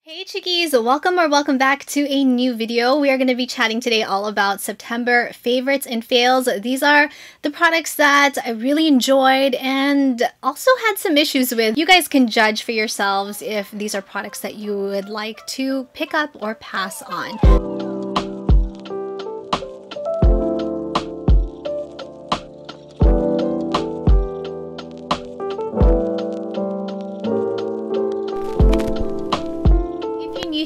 Hey chickies, welcome back to a new video. We are going to be chatting today all about September favorites and fails. These are the products that I really enjoyed and also had some issues with. You guys can judge for yourselves if these are products that you would like to pick up or pass on.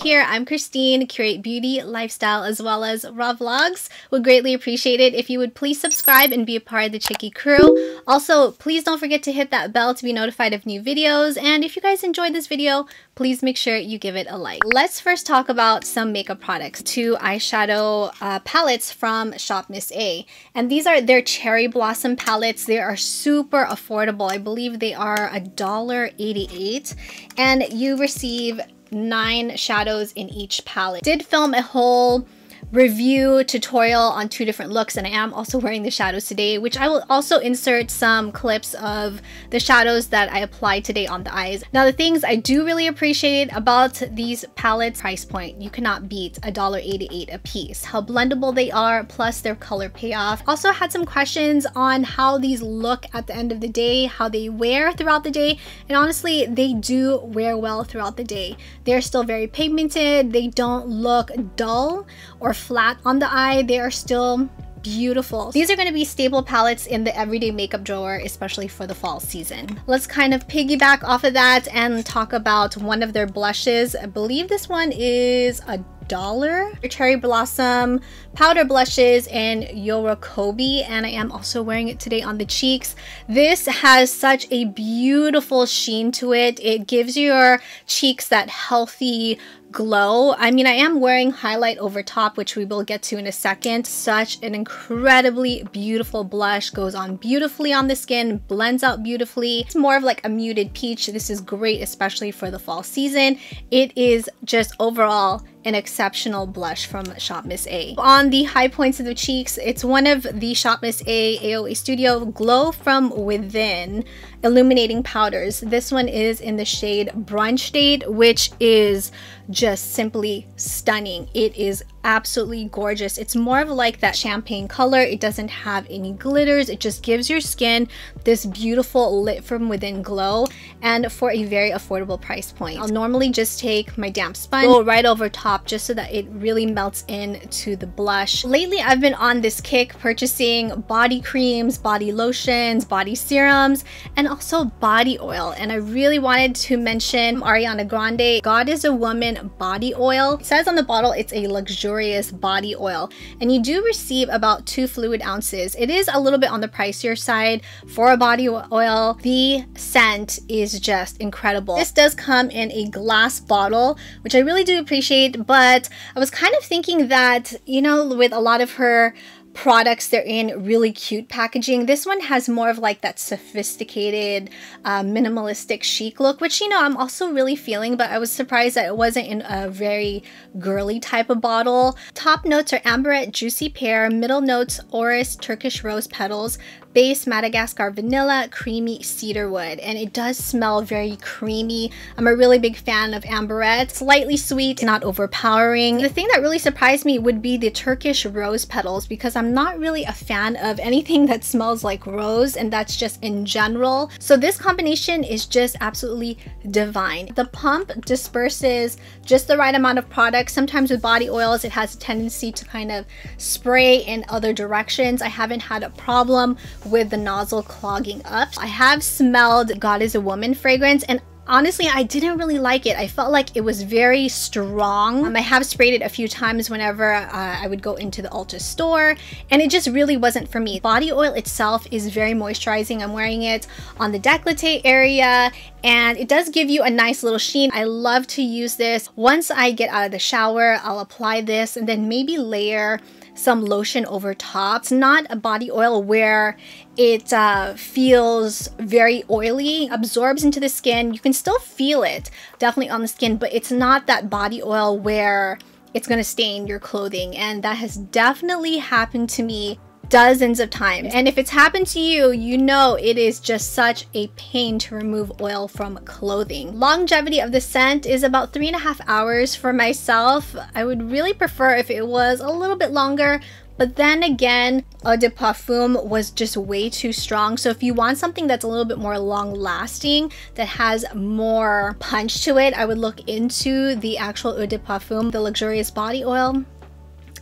Here, I'm Christine, curate beauty, lifestyle, as well as raw vlogs. Would greatly appreciate it if you would please subscribe and be a part of the Chickie crew. Also, please don't forget to hit that bell to be notified of new videos. And if you guys enjoyed this video, please make sure you give it a like. Let's first talk about some makeup products. Two eyeshadow palettes from Shop Miss A. And these are their Cherry Blossom palettes. They are super affordable. I believe they are $1.88. And you receive 9 shadows in each palette. Did film a whole review tutorial on 2 different looks, and I am also wearing the shadows today, which I will also insert some clips of the shadows that I applied today on the eyes. Now, the things I do really appreciate about these palettes, price point, you cannot beat $1.88 a piece. How blendable they are, plus their color payoff. Also had some questions on how these look at the end of the day, how they wear throughout the day, and honestly, they do wear well throughout the day. They're still very pigmented, they don't look dull or flat on the eye. They are still beautiful. These are going to be staple palettes in the everyday makeup drawer, especially for the fall season. Let's kind of piggyback off of that and talk about one of their blushes. I believe this one is $1. Cherry Blossom powder blushes in Yorokobi, and I am also wearing it today on the cheeks. This has such a beautiful sheen to it. It gives your cheeks that healthy glow. I mean, I am wearing highlight over top, which we will get to in a second. Such an incredibly beautiful blush, goes on beautifully on the skin, blends out beautifully. It's more of like a muted peach. This is great, especially for the fall season. It is just overall an exceptional blush from Shop Miss A. On the high points of the cheeks, it's one of the Shop Miss A AOA Studio Glow From Within Illuminating powders. This one is in the shade Brunch Date, which is just simply stunning. It is absolutely gorgeous. It's more of like that champagne color. It doesn't have any glitters. It just gives your skin this beautiful lit from within glow, and for a very affordable price point. I'll normally just take my damp sponge, go right over top just so that it really melts into the blush. Lately, I've been on this kick purchasing body creams, body lotions, body serums, and also body oil. And I really wanted to mention Ariana Grande God Is a Woman body oil. It says on the bottle it's a luxurious body oil, and you do receive about 2 fluid ounces. It is a little bit on the pricier side for a body oil. The scent is just incredible. This does come in a glass bottle, which I really do appreciate, but I was kind of thinking that, you know, with a lot of her products, they're in really cute packaging. This one has more of like that sophisticated, minimalistic chic look, which, you know, I'm also really feeling, but I was surprised that it wasn't in a very girly type of bottle. Top notes are amberette, juicy pear, middle notes, orris, Turkish rose petals, base Madagascar vanilla, creamy cedarwood, and it does smell very creamy. I'm a really big fan of amberette. Slightly sweet, not overpowering. The thing that really surprised me would be the Turkish rose petals, because I'm not really a fan of anything that smells like rose, and that's just in general. So this combination is just absolutely divine. The pump disperses just the right amount of product. Sometimes with body oils, it has a tendency to kind of spray in other directions. I haven't had a problem with the nozzle clogging up. I have smelled God Is a Woman fragrance, and honestly, I didn't really like it. I felt like it was very strong. I have sprayed it a few times whenever I would go into the Ulta store, and it just really wasn't for me. Body oil itself is very moisturizing. I'm wearing it on the décolleté area, and it does give you a nice little sheen. I love to use this. Once I get out of the shower, I'll apply this and then maybe layer some lotion over top. It's not a body oil where it feels very oily, absorbs into the skin. You can still feel it definitely on the skin, but it's not that body oil where it's gonna stain your clothing, and that has definitely happened to me dozens of times. And if it's happened to you, you know it is just such a pain to remove oil from clothing. Longevity of the scent is about 3.5 hours for myself. I would really prefer if it was a little bit longer, but then again, Eau de Parfum was just way too strong. So if you want something that's a little bit more long lasting, that has more punch to it, I would look into the actual Eau de Parfum. The Luxurious Body Oil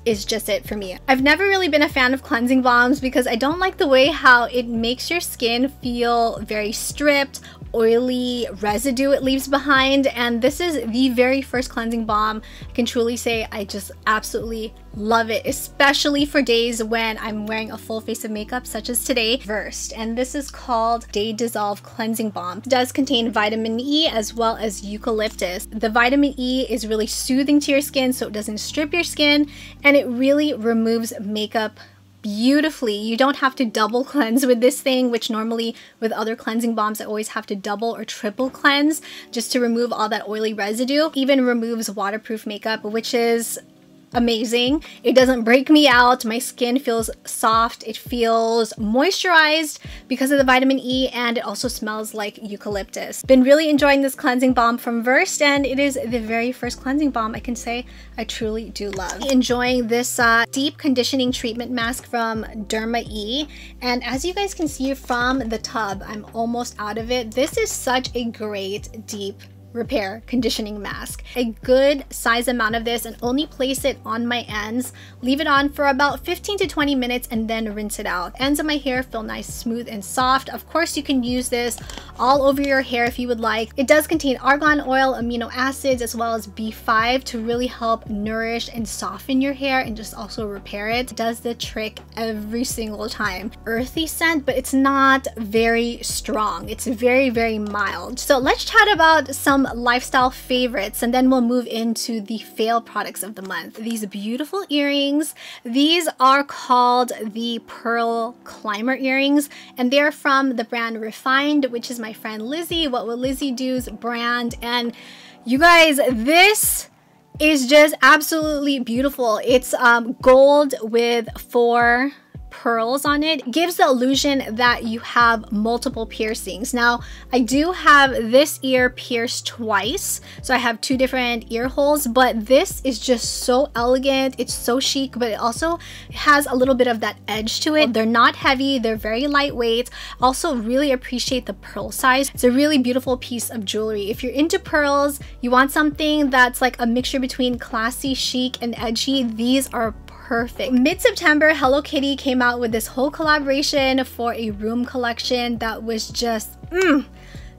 is just it for me. I've never really been a fan of cleansing balms because I don't like the way how it makes your skin feel very stripped, oily residue it leaves behind. And this is the very first cleansing balm. I can truly say I just absolutely love it, especially for days when I'm wearing a full face of makeup such as today. Versed, and this is called Day Dissolve Cleansing Balm. It does contain vitamin E as well as eucalyptus. The vitamin E is really soothing to your skin, so it doesn't strip your skin, and it really removes makeup beautifully. You don't have to double cleanse with this thing, which normally with other cleansing balms I always have to double or triple cleanse just to remove all that oily residue. Even removes waterproof makeup, which is amazing. It doesn't break me out. My skin feels soft. It feels moisturized because of the vitamin E, and it also smells like eucalyptus. Been really enjoying this cleansing balm from Versed, and it is the very first cleansing balm I can say I truly do love. Enjoying this deep conditioning treatment mask from Derma E, and as you guys can see from the tub, I'm almost out of it. This is such a great deep repair conditioning mask. A good size amount of this, and only place it on my ends. Leave it on for about 15 to 20 minutes and then rinse it out. Ends of my hair feel nice, smooth, and soft. Of course, you can use this all over your hair if you would like. It does contain argan oil, amino acids, as well as B5 to really help nourish and soften your hair and just also repair it. It does the trick every single time. Earthy scent, but it's not very strong. It's very, very mild. So let's chat about some lifestyle favorites, and then we'll move into the fail products of the month. These beautiful earrings. These are called the Pearl Climber earrings, and they're from the brand Refined, which is my friend Lizzie, What Will Lizzie Do's brand. And you guys, this is just absolutely beautiful. It's gold with 4 pearls on it. Gives the illusion that you have multiple piercings. Now, I do have this ear pierced twice, so I have 2 different ear holes, but this is just so elegant. It's so chic, but it also has a little bit of that edge to it. They're not heavy, they're very lightweight. Also really appreciate the pearl size. It's a really beautiful piece of jewelry. If you're into pearls, you want something that's like a mixture between classy, chic, and edgy, these are perfect. Mid-September, Hello Kitty came out with this whole collaboration for a room collection that was just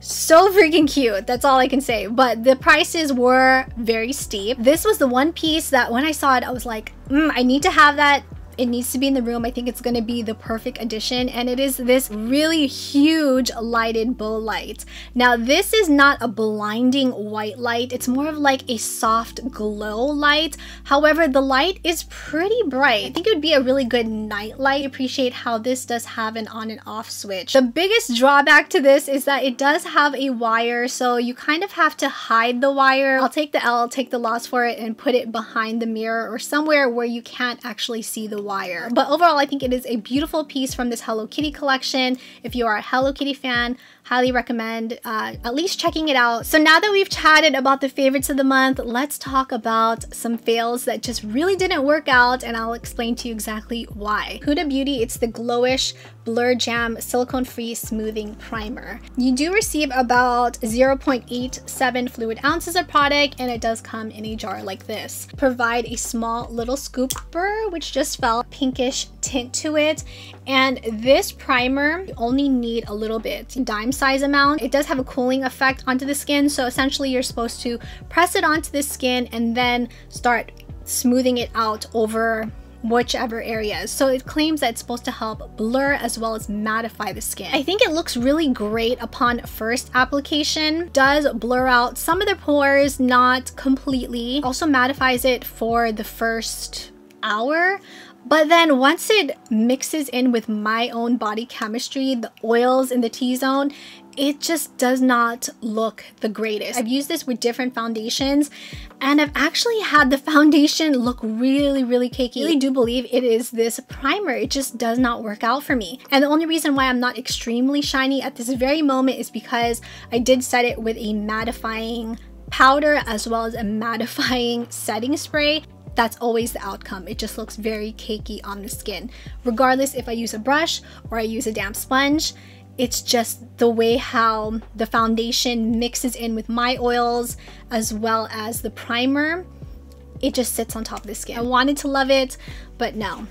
so freaking cute. That's all I can say. But the prices were very steep. This was the one piece that when I saw it, I was like, I need to have that. It needs to be in the room. I think it's going to be the perfect addition, and it is this really huge lighted bow light. Now, this is not a blinding white light. It's more of like a soft glow light. However, the light is pretty bright. I think it would be a really good night light. I appreciate how this does have an on and off switch. The biggest drawback to this is that it does have a wire, so you kind of have to hide the wire. I'll take the L, take the loss for it, and put it behind the mirror or somewhere where you can't actually see the wire. But overall, I think it is a beautiful piece from this Hello Kitty collection. If you are a Hello Kitty fan, highly recommend at least checking it out. So now that we've chatted about the favorites of the month, let's talk about some fails that just really didn't work out, and I'll explain to you exactly why. Huda Beauty, it's the Glowish Blur Jam Silicone Free Smoothing Primer. You do receive about 0.87 fluid ounces of product, and it does come in a jar like this. Provide a small little scooper, which just fell, pinkish tint to it. And this primer, you only need a little bit, dime size amount. It does have a cooling effect onto the skin, so essentially you're supposed to press it onto the skin and then start smoothing it out over whichever areas. So it claims that it's supposed to help blur as well as mattify the skin. I think it looks really great upon first application. Does blur out some of the pores, not completely. Also mattifies it for the first hour. But then once it mixes in with my own body chemistry, the oils in the T-zone, it just does not look the greatest. I've used this with different foundations and I've actually had the foundation look really, really cakey. I really do believe it is this primer. It just does not work out for me. And the only reason why I'm not extremely shiny at this very moment is because I did set it with a mattifying powder as well as a mattifying setting spray. That's always the outcome. It just looks very cakey on the skin. Regardless if I use a brush or I use a damp sponge, it's just the way how the foundation mixes in with my oils as well as the primer. It just sits on top of the skin. I wanted to love it, but no,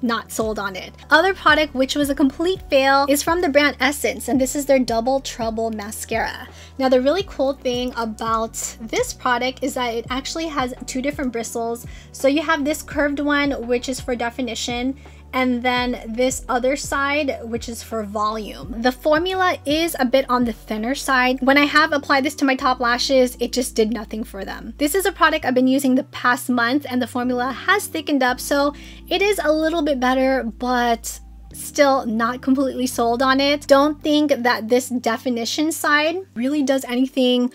not sold on it. Other product which was a complete fail is from the brand Essence, and this is their Double Trouble mascara. Now the really cool thing about this product is that it actually has two different bristles. So you have this curved one which is for definition, and then this other side which is for volume. The formula is a bit on the thinner side. When I have applied this to my top lashes, it just did nothing for them. This is a product I've been using the past month and the formula has thickened up, so it is a little bit better, but still not completely sold on it. Don't think that this definition side really does anything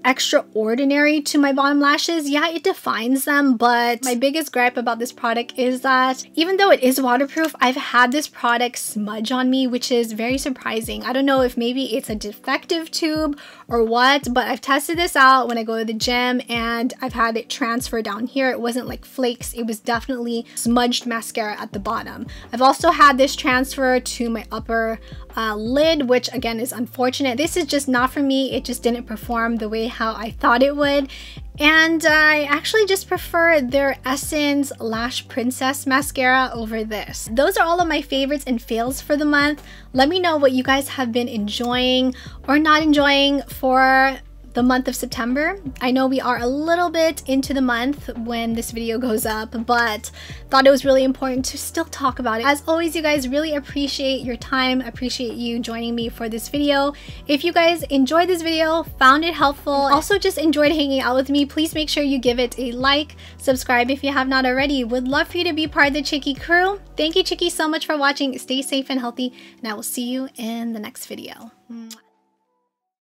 extraordinary to my bottom lashes. Yeah, it defines them, but my biggest gripe about this product is that even though it is waterproof, I've had this product smudge on me, which is very surprising. I don't know if maybe it's a defective tube or what, but I've tested this out when I go to the gym and I've had it transfer down here. It wasn't like flakes, it was definitely smudged mascara at the bottom. I've also had this transfer to my upper lid, which again is unfortunate. This is just not for me. It just didn't perform the way how I thought it would, and I actually just prefer their Essence Lash Princess mascara over this. Those are all of my favorites and fails for the month. Let me know what you guys have been enjoying or not enjoying for the month of September. I know we are a little bit into the month when this video goes up, but thought it was really important to still talk about it. As always, you guys, really appreciate your time, appreciate you joining me for this video. If you guys enjoyed this video, found it helpful, also just enjoyed hanging out with me, please make sure you give it a like, subscribe if you have not already. Would love for you to be part of the Chicky crew. Thank you, Chickies, so much for watching. Stay safe and healthy, and I will see you in the next video. Mwah.